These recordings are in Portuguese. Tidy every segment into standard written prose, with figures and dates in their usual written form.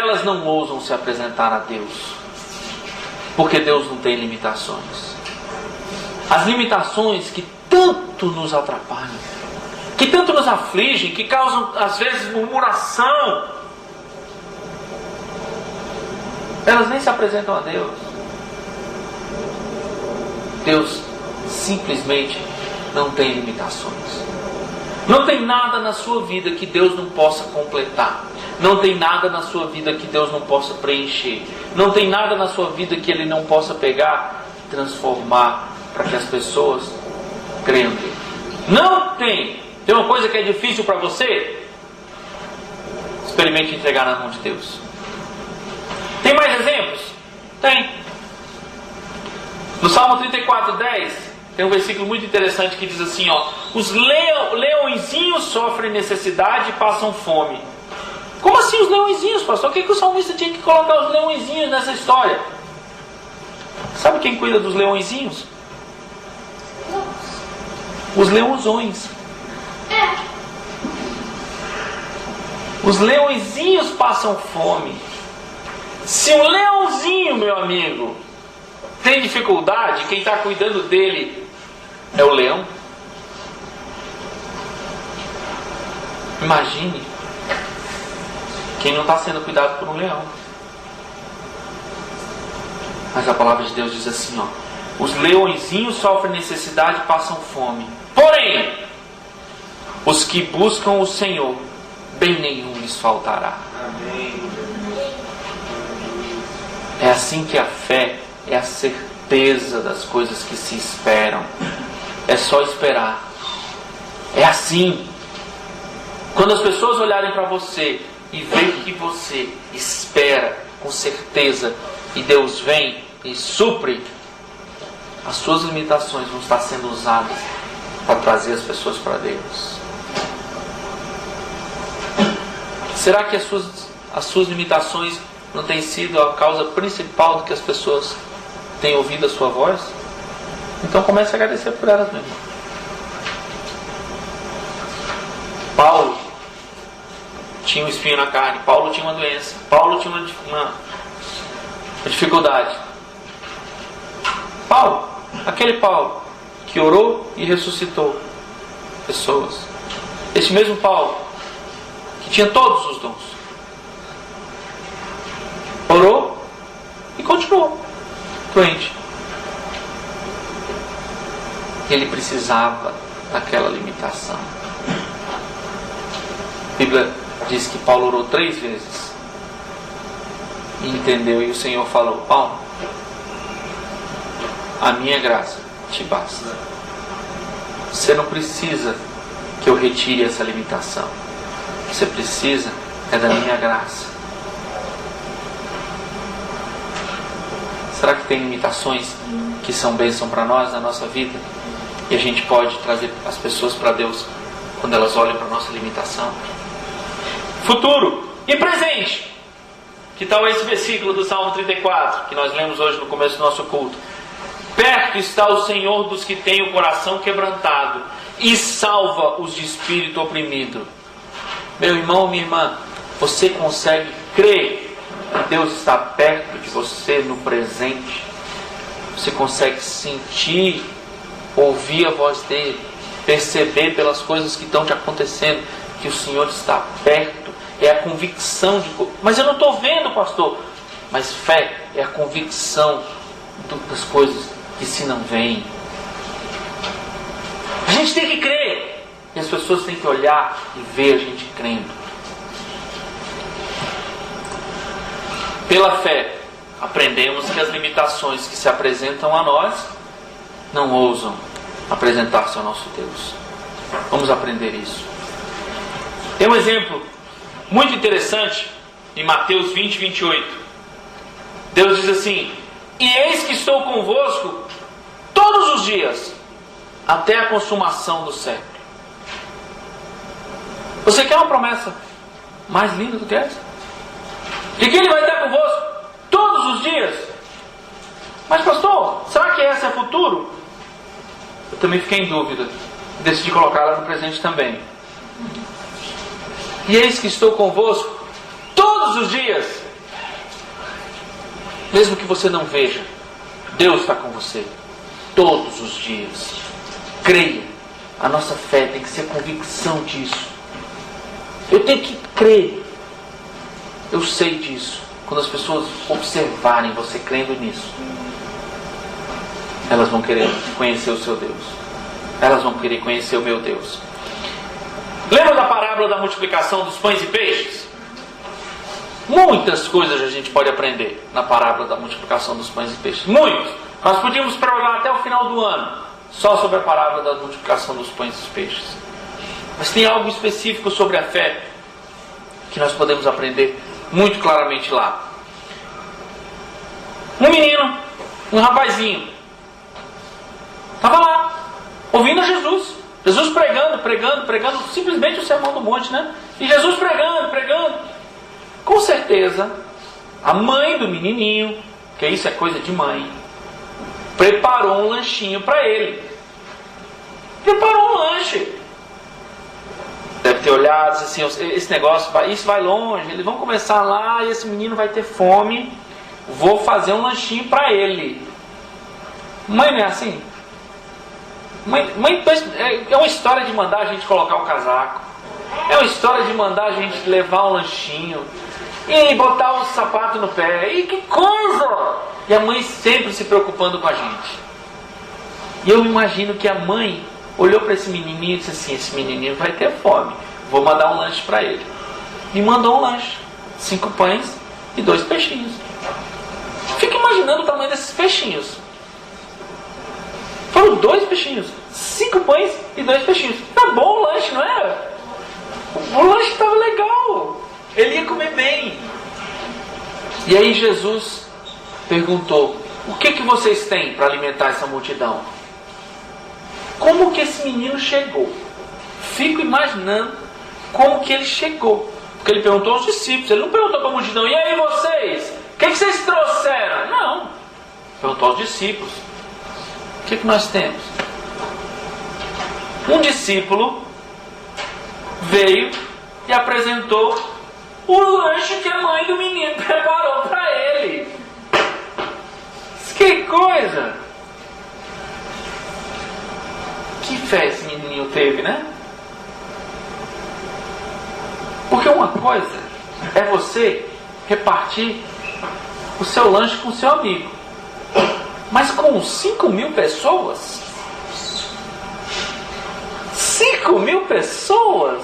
elas não ousam se apresentar a Deus, porque Deus não tem limitações. As limitações que tanto nos atrapalham, que tanto nos afligem, que causam às vezes murmuração, elas nem se apresentam a Deus. Deus simplesmente não tem limitações. Não tem nada na sua vida que Deus não possa completar. Não tem nada na sua vida que Deus não possa preencher. Não tem nada na sua vida que Ele não possa pegar e transformar para que as pessoas creiam nele. Não tem. Tem uma coisa que é difícil para você? Experimente entregar na mão de Deus. Tem mais exemplos? Tem. No Salmo 34:10 tem um versículo muito interessante que diz assim, ó: os leõezinhos sofrem necessidade e passam fome. Como assim os leõezinhos, pastor? O que o salmista tinha que colocar os leõezinhos nessa história? Sabe quem cuida dos leõezinhos? Os leãozões. Os leõezinhos passam fome. Se um leãozinho, meu amigo, tem dificuldade, quem está cuidando dele é o leão. Imagine quem não está sendo cuidado por um leão. Mas a palavra de Deus diz assim, ó: os leõezinhos sofrem necessidade e passam fome. Porém, os que buscam o Senhor, bem nenhum lhes faltará. Amém. É assim que a fé é a certeza das coisas que se esperam. É só esperar. É assim. Quando as pessoas olharem para você e ver que você espera com certeza, e Deus vem e supre, as suas limitações vão estar sendo usadas para trazer as pessoas para Deus. Será que as suas limitações não têm sido a causa principal do que as pessoas têm ouvido a sua voz? Então comece a agradecer por elas mesmo. Paulo tinha um espinho na carne. Paulo tinha uma doença. Paulo tinha uma dificuldade. Paulo, aquele Paulo que orou e ressuscitou pessoas. Esse mesmo Paulo que tinha todos os dons, orou e continuou doente. Ele precisava daquela limitação. A Bíblia diz que Paulo orou 3 vezes e entendeu, e o Senhor falou: Paulo, a minha graça te basta. Você não precisa que eu retire essa limitação. Você precisa é da minha graça. Será que tem limitações que são bênção para nós na nossa vida? E a gente pode trazer as pessoas para Deus quando elas olham para a nossa limitação? Futuro e presente. Que tal esse versículo do Salmo 34, que nós lemos hoje no começo do nosso culto? Perto está o Senhor dos que têm o coração quebrantado e salva os de espírito oprimido. Meu irmão, minha irmã, você consegue crer que Deus está perto de você no presente? Você consegue sentir, ouvir a voz dele, perceber pelas coisas que estão te acontecendo que o Senhor está perto? É a convicção de... Mas eu não estou vendo, pastor. Mas fé é a convicção das coisas que se não veem. A gente tem que crer. E as pessoas têm que olhar e ver a gente crendo. Pela fé, aprendemos que as limitações que se apresentam a nós não ousam apresentar-se ao nosso Deus. Vamos aprender isso. Tem um exemplo muito interessante em Mateus 20, 28. Deus diz assim: e eis que estou convosco todos os dias, até a consumação do século. Você quer uma promessa mais linda do que essa? De que Ele vai estar convosco todos os dias? Mas pastor, será que esse é futuro? Eu também fiquei em dúvida. Decidi colocar ela no presente também. E eis que estou convosco todos os dias, Mesmo que você não veja, Deus está com você todos os dias. Creia. A nossa fé tem que ser convicção disso. Eu tenho que crer. Eu sei disso. Quando as pessoas observarem você crendo nisso, elas vão querer conhecer o seu Deus. Elas vão querer conhecer o meu Deus. Lembra da parábola da multiplicação dos pães e peixes? Muitas coisas a gente pode aprender na parábola da multiplicação dos pães e peixes. Muitos. Nós podíamos programar até o final do ano só sobre a parábola da multiplicação dos pães e peixes. Mas tem algo específico sobre a fé que nós podemos aprender muito claramente lá. Um menino, um rapazinho, estava lá, ouvindo Jesus. Jesus pregando, simplesmente o sermão do monte, né? E Jesus pregando. Com certeza, a mãe do menininho, que isso é coisa de mãe, preparou um lanchinho para ele. Preparou um lanche. Deve ter olhado assim, esse negócio, isso vai longe, eles vão começar lá e esse menino vai ter fome, vou fazer um lanchinho para ele. Mãe não é assim? Mãe é uma história de mandar a gente colocar o casaco, é uma história de mandar a gente levar um lanchinho e botar um sapato no pé, e que coisa! E a mãe sempre se preocupando com a gente. E eu imagino que a mãe olhou para esse menininho e disse assim: esse menininho vai ter fome, vou mandar um lanche para ele. E mandou um lanche, 5 pães e 2 peixinhos. Fica imaginando o tamanho desses peixinhos. Foram 2 peixinhos, 5 pães e 2 peixinhos. Tá bom o lanche, não era? O lanche estava legal, ele ia comer bem. E aí Jesus perguntou: o que vocês têm para alimentar essa multidão? Como que esse menino chegou? Fico imaginando como que ele chegou. Porque ele perguntou aos discípulos, ele não perguntou para a multidão: e aí vocês? O que vocês trouxeram? Não. Perguntou aos discípulos: o que nós temos? Um discípulo veio e apresentou o lanche que a mãe do menino preparou para ele. Que coisa! Que fé esse menininho teve, né? Porque uma coisa é você repartir o seu lanche com o seu amigo, mas com 5.000 pessoas? 5.000 pessoas?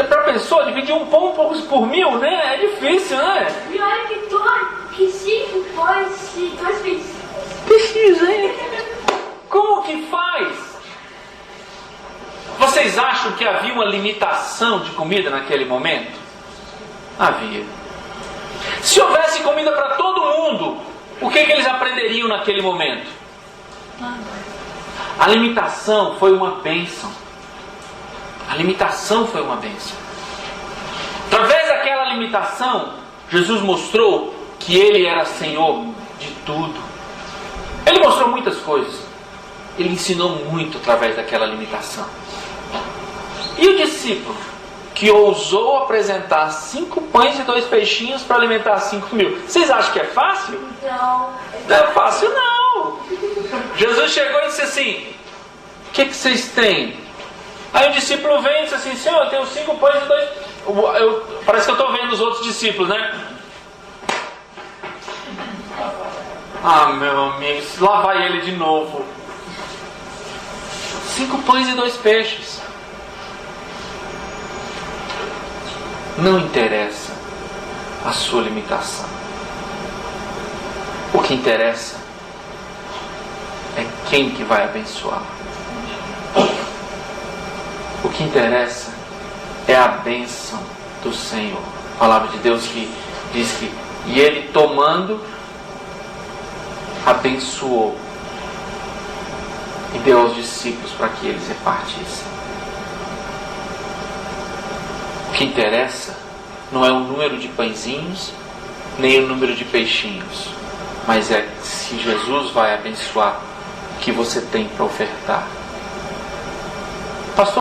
Para a pessoa dividir um pão por 1.000, né? É difícil, né? E olha que 5 pães e 2 peixinhos. Peixinhos, hein? Como que faz? Vocês acham que havia uma limitação de comida naquele momento? Havia. Se houvesse comida para todo mundo, o que eles aprenderiam naquele momento? A limitação foi uma bênção. A limitação foi uma bênção. Através daquela limitação, Jesus mostrou que Ele era Senhor de tudo. Ele mostrou muitas coisas. Ele ensinou muito através daquela limitação. E o discípulo que ousou apresentar 5 pães e 2 peixinhos para alimentar 5.000. Vocês acham que é fácil? Não. Não é fácil, não. Jesus chegou e disse assim: o que vocês têm? Aí o discípulo vem e diz assim: Senhor, eu tenho 5 pães e 2... Parece que eu estou vendo os outros discípulos, né? Ah, meu amigo, lá vai ele de novo. 5 pães e 2 peixes. Não interessa a sua limitação. O que interessa é quem que vai abençoar. O que interessa é a bênção do Senhor. A palavra de Deus que diz que e ele tomando, abençoou e deu aos discípulos para que eles repartissem. O que interessa não é o número de pãezinhos, nem o número de peixinhos, mas é se Jesus vai abençoar o que você tem para ofertar.